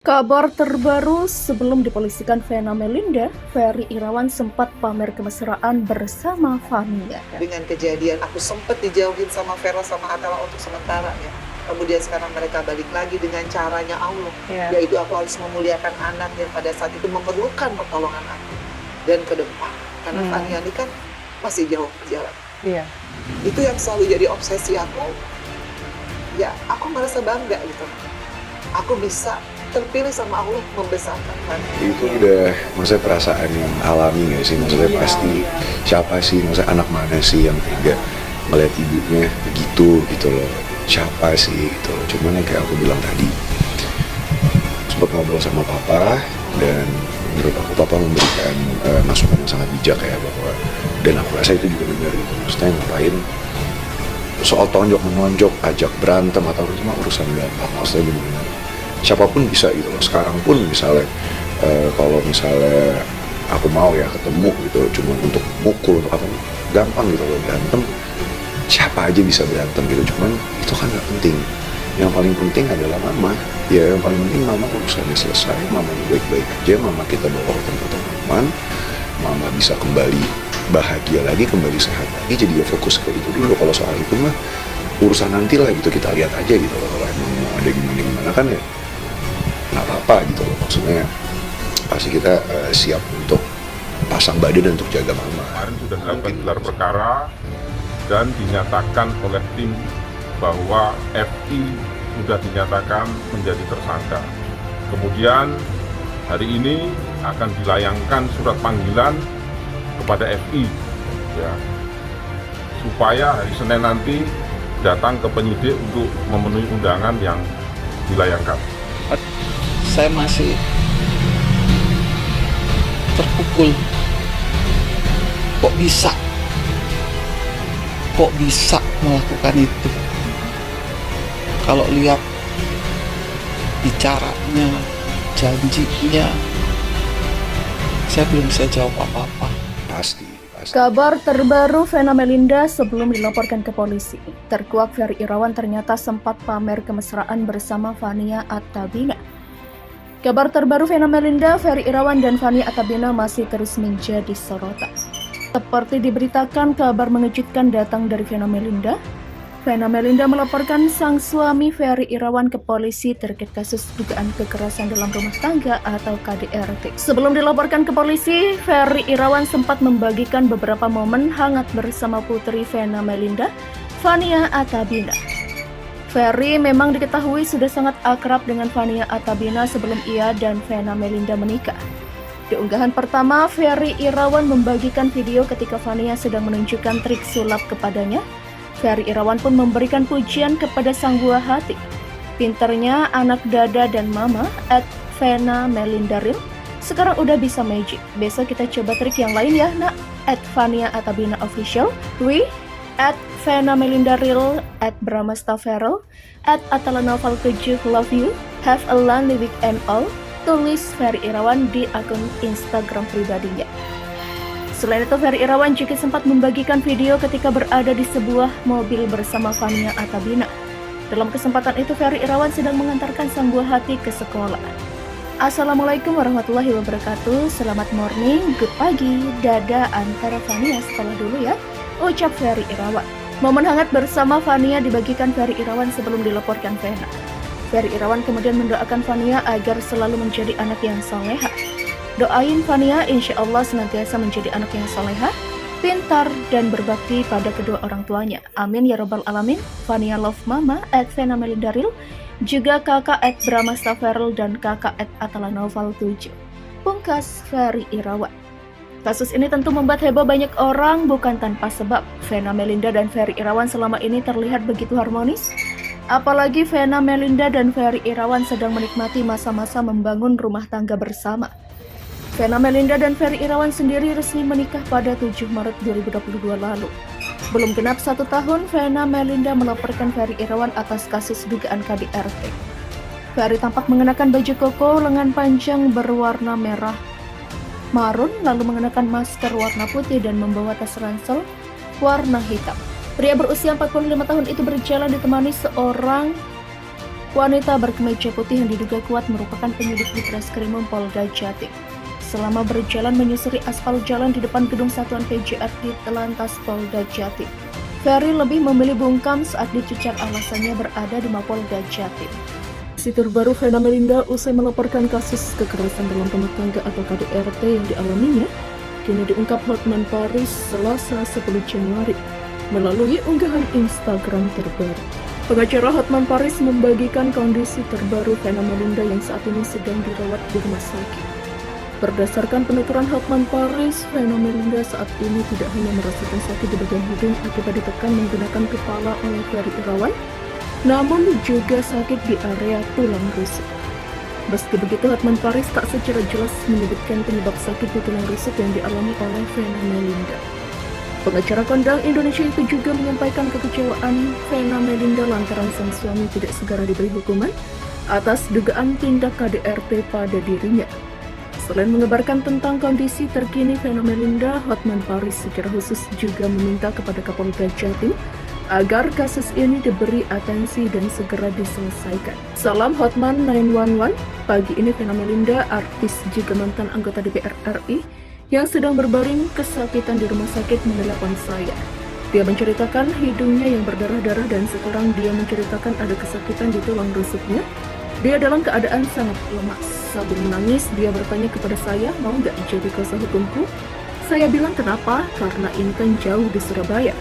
Kabar terbaru sebelum dipolisikan Vena Melinda, Ferry Irawan sempat pamer kemesraan bersama Fania. Dengan kejadian aku sempat dijauhin sama Vera sama Atala untuk sementara ya. Kemudian sekarang mereka balik lagi dengan caranya Allah, yaitu aku harus memuliakan anak yang pada saat itu memerlukan pertolongan aku dan ke depan. Karena Fania ini kan masih jauh perjalanan. Itu yang selalu jadi obsesi aku. Ya, aku merasa bangga gitu. Aku bisa terpilih sama Allah membesarkan Fania. Itu udah maksudnya perasaan yang alami gak sih? Maksudnya pasti siapa sih, maksudnya anak mana sih yang tega ngeliat ibunya begitu gitu loh, siapa sih gitu loh. Cuman yang kayak aku bilang tadi, sempat ngobrol sama papa dan menurut aku papa memberikan masukan yang sangat bijak ya, bahwa dan aku rasa itu juga benar gitu. Maksudnya ngapain soal tonjok menonjok, ajak berantem atau cuma urusan gampang. Maksudnya benar-benar siapapun bisa gitu loh. Sekarang pun misalnya kalau misalnya aku mau ya ketemu gitu, cuma untuk mukul untuk apa, gampang gitu loh. Berantem siapa aja bisa berantem gitu, cuman itu kan nggak penting. Yang paling penting adalah mama. Ya yang paling penting mama urusannya selesai, mama baik-baik aja, mama kita bawa ke tempat yang aman, mama bisa kembali bahagia lagi, kembali sehat lagi. Jadi ya fokus ke itu dulu. Kalau soal itu mah urusan nanti lah gitu, kita lihat aja gitu loh. Kalau emang mau ada gimana kan ya nggak apa-apa gitu loh. Maksudnya pasti kita siap untuk pasang badan untuk jaga mama. Kemarin sudah dilakukan gelar perkara dan dinyatakan oleh tim bahwa FI sudah dinyatakan menjadi tersangka. Kemudian hari ini akan dilayangkan surat panggilan kepada FI ya, supaya hari Senin nanti datang ke penyidik untuk memenuhi undangan yang dilayangkan. Saya masih terpukul. Kok bisa melakukan itu? Kalau lihat bicaranya, janjinya, saya belum bisa jawab apa-apa. Pasti. Kabar terbaru Vena Melinda sebelum dilaporkan ke polisi. Terkuak Ferry Irawan ternyata sempat pamer kemesraan bersama Fania Attabina. Kabar terbaru Vena Melinda, Ferry Irawan dan Fania Attabina masih terus menjadi sorotan. Seperti diberitakan, kabar mengejutkan datang dari Vena Melinda. Vena Melinda melaporkan sang suami Ferry Irawan ke polisi terkait kasus dugaan kekerasan dalam rumah tangga atau KDRT. Sebelum dilaporkan ke polisi, Ferry Irawan sempat membagikan beberapa momen hangat bersama putri Vena Melinda, Fania Attabina. Ferry memang diketahui sudah sangat akrab dengan Fania Attabina sebelum ia dan Vena Melinda menikah. Di unggahan pertama, Ferry Irawan membagikan video ketika Fania sedang menunjukkan trik sulap kepadanya. Ferry Irawan pun memberikan pujian kepada sang buah hati. Pinternya anak dada dan mama @Vena Melinda Real sekarang udah bisa magic. Besok kita coba trik yang lain ya nak, @Fania Attabina Official, @Vena Melinda Real, @Brahmastaferal, @Atalanoval 7 Love You, Have a Lonely Weekend All, tulis Ferry Irawan di akun Instagram pribadinya. Selain itu, Ferry Irawan juga sempat membagikan video ketika berada di sebuah mobil bersama Fania Attabina. Dalam kesempatan itu, Ferry Irawan sedang mengantarkan sang buah hati ke sekolah. Assalamualaikum warahmatullahi wabarakatuh. Selamat morning, good pagi, dada antara Fania sekolah dulu ya, ucap Ferry Irawan. Momen hangat bersama Fania dibagikan Ferry Irawan sebelum dilaporkan Vena. Ferry Irawan kemudian mendoakan Fania agar selalu menjadi anak yang salehah. Doain Fania insya Allah senantiasa menjadi anak yang salehah, pintar, dan berbakti pada kedua orang tuanya. Amin ya robbal alamin. Fania love mama @Vena Melinda Real, juga kakak @Brahmastaferal dan kakak @Atalanoval 7. Pungkas Ferry Irawan. Kasus ini tentu membuat heboh banyak orang bukan tanpa sebab. Vena Melinda dan Ferry Irawan selama ini terlihat begitu harmonis. Apalagi Vena Melinda dan Ferry Irawan sedang menikmati masa-masa membangun rumah tangga bersama. Vena Melinda dan Ferry Irawan sendiri resmi menikah pada 7 Maret 2022 lalu. Belum genap 1 tahun, Vena Melinda melaporkan Ferry Irawan atas kasus dugaan KDRT. Ferry tampak mengenakan baju koko lengan panjang berwarna merah marun, lalu mengenakan masker warna putih dan membawa tas ransel warna hitam. Pria berusia 45 tahun itu berjalan ditemani seorang wanita berkemeja putih yang diduga kuat merupakan penyidik di Treskrimum Polda Jatim. Selama berjalan menyusuri aspal jalan di depan gedung Satuan PJR di Telantas Polda Jatim, Ferry lebih memilih bungkam saat dicecar alasannya berada di Mapolda Jatim. Si terbaru Vena Melinda usai melaporkan kasus kekerasan dalam rumah tangga atau KDRT yang dialaminya, kini diungkap Hotman Paris Selasa 10 Januari melalui unggahan Instagram terbaru. Pengacara Hotman Paris membagikan kondisi terbaru Vena Melinda yang saat ini sedang dirawat di rumah sakit. Berdasarkan penuturan Hotman Paris, Vena Melinda saat ini tidak hanya merasakan sakit di bagian hidung akibat ditekan menggunakan kepala oleh Ferry Irawan, namun juga sakit di area tulang rusuk. Meski begitu, Hotman Paris tak secara jelas menyebutkan penyebab sakit di tulang rusuk yang dialami oleh Vena Melinda. Pengacara kondang Indonesia itu juga menyampaikan kekecewaan Vena Melinda lantaran sang suami tidak segera diberi hukuman atas dugaan tindak KDRT pada dirinya. Selain mengabarkan tentang kondisi terkini Vena Melinda, Hotman Paris secara khusus juga meminta kepada Kapolda Jatim agar kasus ini diberi atensi dan segera diselesaikan. Salam Hotman 911. Pagi ini Vena Melinda, artis juga mantan anggota DPR RI yang sedang berbaring kesakitan di rumah sakit menelepon saya. Dia menceritakan hidungnya yang berdarah-darah dan sekarang dia menceritakan ada kesakitan di tulang rusuknya. Dia dalam keadaan sangat lemas. Sambil menangis, dia bertanya kepada saya, mau nggak jadi kuasa hukumku? Saya bilang kenapa? Karena ini kan jauh di Surabaya.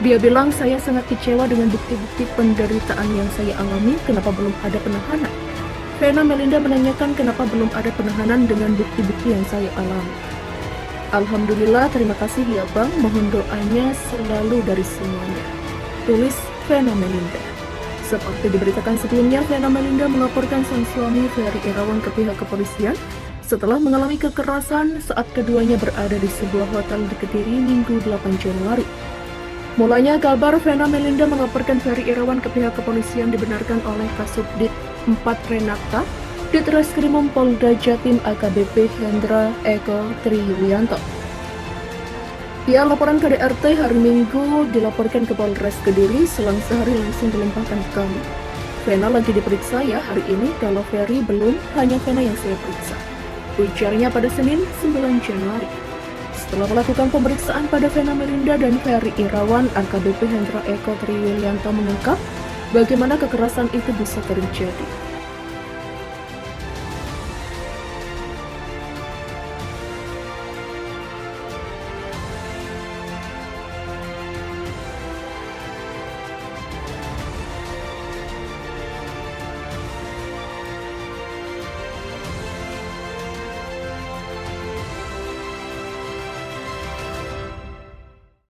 Dia bilang saya sangat kecewa dengan bukti-bukti penderitaan yang saya alami, kenapa belum ada penahanan? Vena Melinda menanyakan kenapa belum ada penahanan dengan bukti-bukti yang saya alami. Alhamdulillah, terima kasih ya Bang, mohon doanya selalu dari semuanya. Tulis Vena Melinda. Seperti diberitakan sebelumnya, Vena Melinda melaporkan sang suami Ferry Irawan ke pihak kepolisian setelah mengalami kekerasan saat keduanya berada di sebuah hotel di Kediri Minggu 8 Januari. Mulanya kabar Vena Melinda melaporkan Ferry Irawan ke pihak kepolisian dibenarkan oleh Kasubdit 4 Renata di Treskrimum Polda Jatim AKBP Hendra Eko Triwulianto. Pihak laporan KDRT hari Minggu dilaporkan ke Polres Kediri, selang sehari langsung dilimpahkan ke kami. Vena lagi diperiksa ya hari ini, kalau Ferry belum, hanya Vena yang saya periksa. Ujarnya pada Senin 9 Januari. Setelah melakukan pemeriksaan pada Vena Melinda dan Ferry Irawan, AKBP Hendra Eko Triwulianto mengungkap bagaimana kekerasan itu bisa terjadi.